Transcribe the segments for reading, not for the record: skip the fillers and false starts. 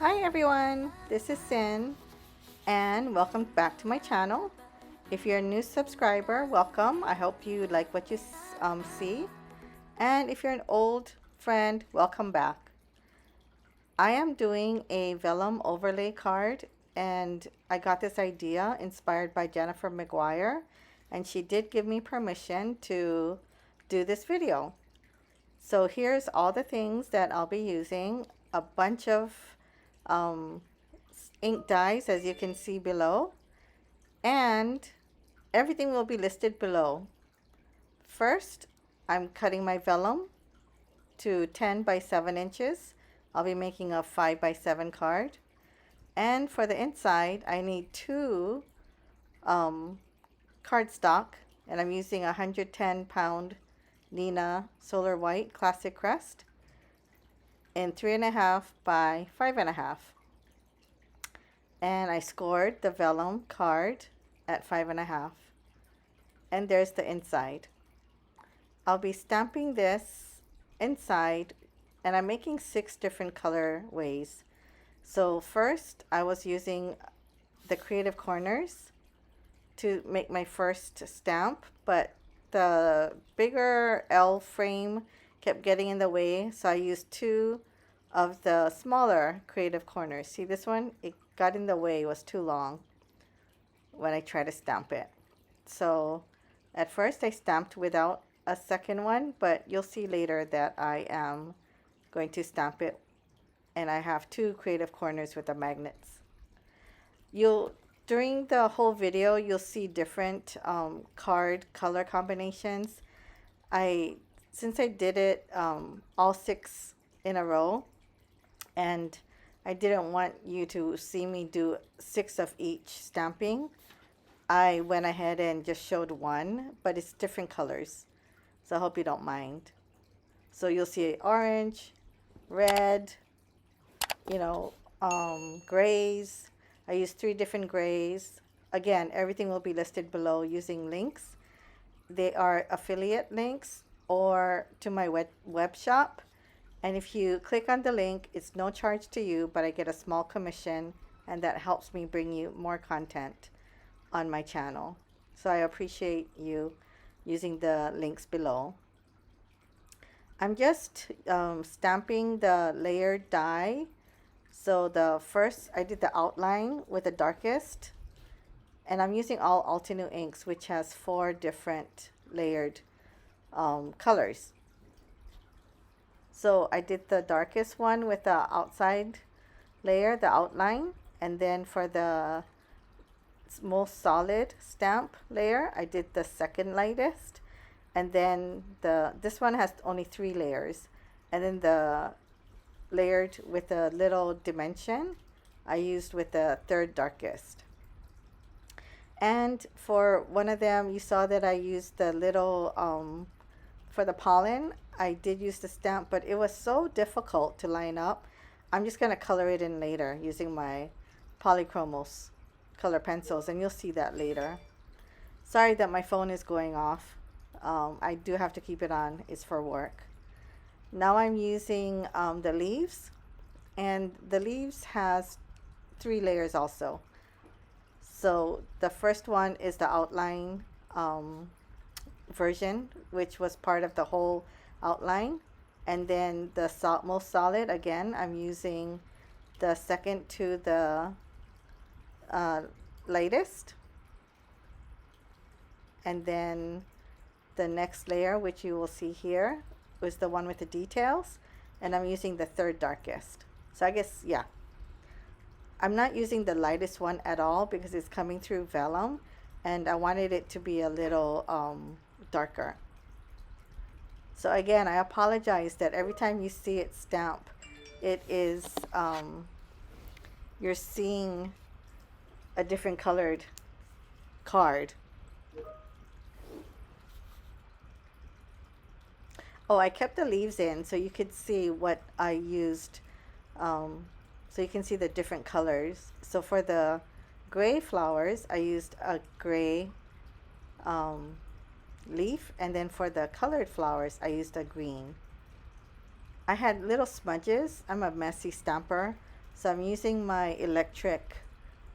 Hi everyone, this is Sin and welcome back to my channel. If you're a new subscriber, welcome. I hope you like what you see. And if you're an old friend, welcome back. I am doing a vellum overlay card and I got this idea inspired by Jennifer McGuire, and she did give me permission to do this video. So here's all the things that I'll be using. A bunch of um, ink dyes, as you can see below, and everything will be listed below. First, I'm cutting my vellum to 10 by 7 inches. I'll be making a 5 by 7 card. And for the inside, I need two cardstock, and I'm using a 110-pound Nina Solar White Classic Crest in 3.5 by 5.5. And I scored the vellum card at 5.5. And there's the inside. I'll be stamping this inside, and I'm making 6 different color ways. So first I was using the creative corners to make my first stamp, but the bigger L frame kept getting in the way, so I used 2 of the smaller creative corners. See this one? It got in the way, it was too long when I tried to stamp it. So at first I stamped without a second one, but you'll see later that I am going to stamp it, and I have 2 creative corners with the magnets. During the whole video, you'll see different card color combinations. Since I did it all 6 in a row, and I didn't want you to see me do 6 of each stamping, I went ahead and just showed 1, but it's different colors. So I hope you don't mind. So you'll see orange, red, grays. I used 3 different grays. Again, everything will be listed below using links. They are affiliate links or to my web shop. And if you click on the link, it's no charge to you, but I get a small commission, and that helps me bring you more content on my channel. So I appreciate you using the links below. I'm just stamping the layered die. So the first, I did the outline with the darkest, and I'm using all Altenew inks, which has 4 different layered colors. So I did the darkest one with the outside layer, the outline, and then for the most solid stamp layer, I did the second lightest, and then this one has only 3 layers, and then the layered with a little dimension I used with the third darkest. And for one of them, you saw that I used the little for the pollen. I did use the stamp, but it was so difficult to line up. I'm just going to color it in later using my Polychromos color pencils, and you'll see that later. Sorry that my phone is going off. I do have to keep it on. It's for work. Now I'm using the leaves, and the leaves has 3 layers also. So the first one is the outline version, which was part of the whole outline, and then the most solid, again, I'm using the second to the lightest, and then the next layer, which you will see here, was the one with the details, and I'm using the third darkest. So I guess, yeah, I'm not using the lightest one at all because it's coming through vellum, and I wanted it to be a little darker. So again, I apologize that every time you see it stamp, it is you're seeing a different colored card. Oh, I kept the leaves in so you could see what I used, so you can see the different colors. So for the gray flowers, I used a gray leaf, and then for the colored flowers, I used a green. I had little smudges. I'm a messy stamper, So I'm using my electric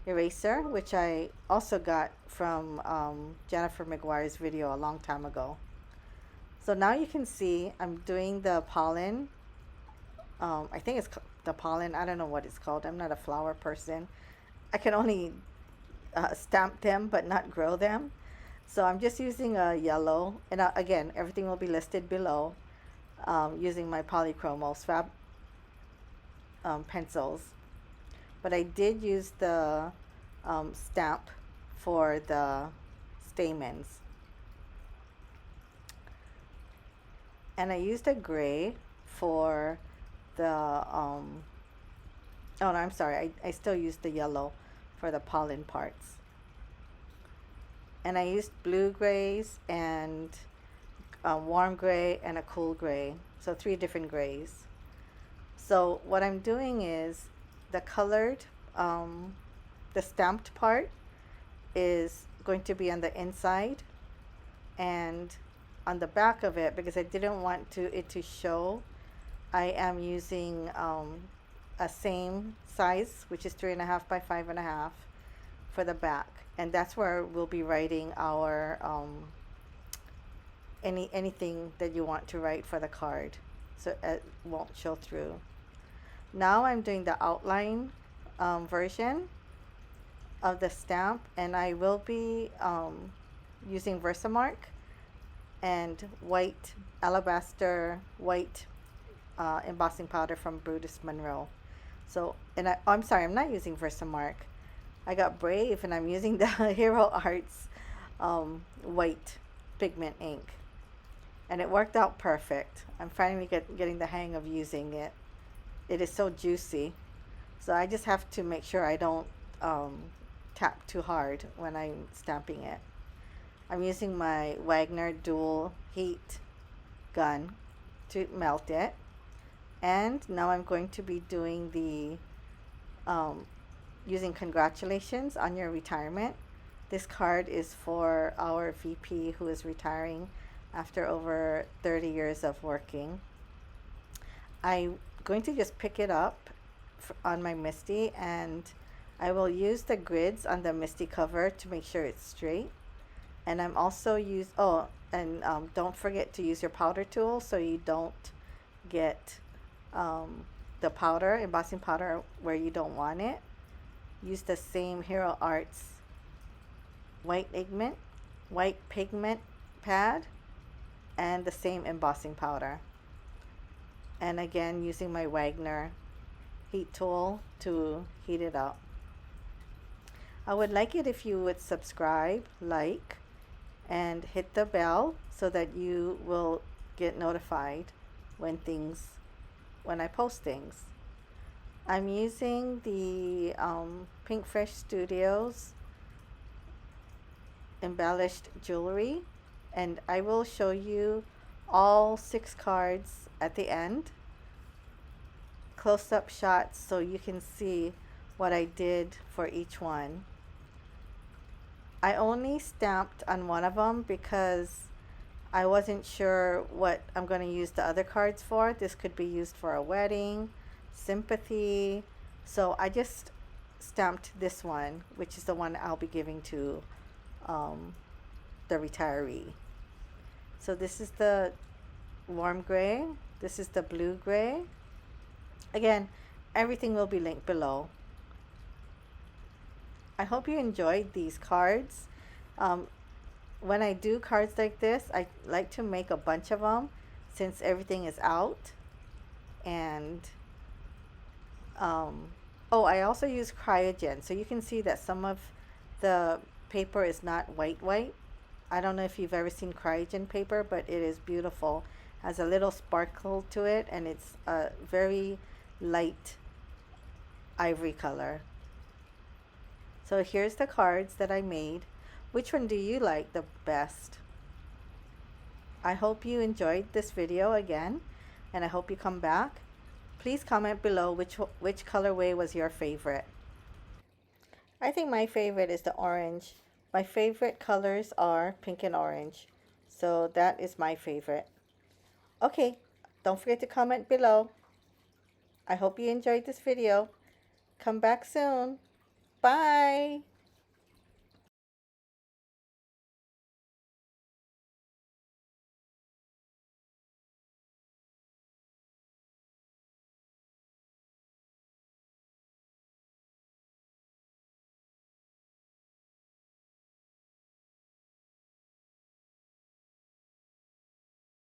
eraser, which I also got from Jennifer McGuire's video a long time ago. So now you can see I'm doing the pollen. I think it's the pollen. I don't know what it's called. I'm not a flower person. I can only stamp them but not grow them. So I'm just using a yellow. And again, everything will be listed below, using my polychromos fab pencils. But I did use the stamp for the stamens. And I used a gray for the, oh no, I'm sorry, I still used the yellow for the pollen parts. And I used blue grays and a warm gray and a cool gray. So 3 different grays. So what I'm doing is the colored, the stamped part is going to be on the inside, and on the back of it, because I didn't want it to show, I am using a same size, which is 3.5 by 5.5 for the back, and that's where we'll be writing our anything that you want to write for the card, so it won't show through. Now I'm doing the outline version of the stamp, and I will be using Versamark and white alabaster white embossing powder from Brutus Monroe. So, and I'm sorry, I'm not using Versamark. I got brave and I'm using the Hero Arts white pigment ink, and it worked out perfect. I'm finally getting the hang of using it. It is so juicy. So I just have to make sure I don't tap too hard when I'm stamping it. I'm using my Wagner dual heat gun to melt it. And now I'm going to be doing the using congratulations on your retirement. This card is for our VP who is retiring after over 30 years of working. I'm going to just pick it up on my Misty, and I will use the grids on the Misty cover to make sure it's straight. And I'm also don't forget to use your powder tool so you don't get the powder, embossing powder, where you don't want it. Use the same Hero Arts white pigment pad and the same embossing powder. And again, using my Wagner heat tool to heat it up. I would like it if you would subscribe, like, and hit the bell so that you will get notified when I post things. I'm using the Pink Fresh Studios embellished jewelry, and I will show you all 6 cards at the end, close-up shots, so you can see what I did for each one. I only stamped on one of them because I wasn't sure what I'm going to use the other cards for. This could be used for a wedding, sympathy. So I just stamped this one, which is the one I'll be giving to the retiree. So this is the warm gray. This is the blue gray. Again, everything will be linked below. I hope you enjoyed these cards. When I do cards like this, I like to make a bunch of them since everything is out. And I also use Cryogen, so you can see that some of the paper is not white. I don't know if you've ever seen Cryogen paper, but it is beautiful. Has a little sparkle to it, and it's a very light ivory color. So here's the cards that I made. Which one do you like the best? I hope you enjoyed this video again, and I hope you come back. Please comment below which colorway was your favorite. I think my favorite is the orange. My favorite colors are pink and orange. So that is my favorite. Okay, don't forget to comment below. I hope you enjoyed this video. Come back soon. Bye.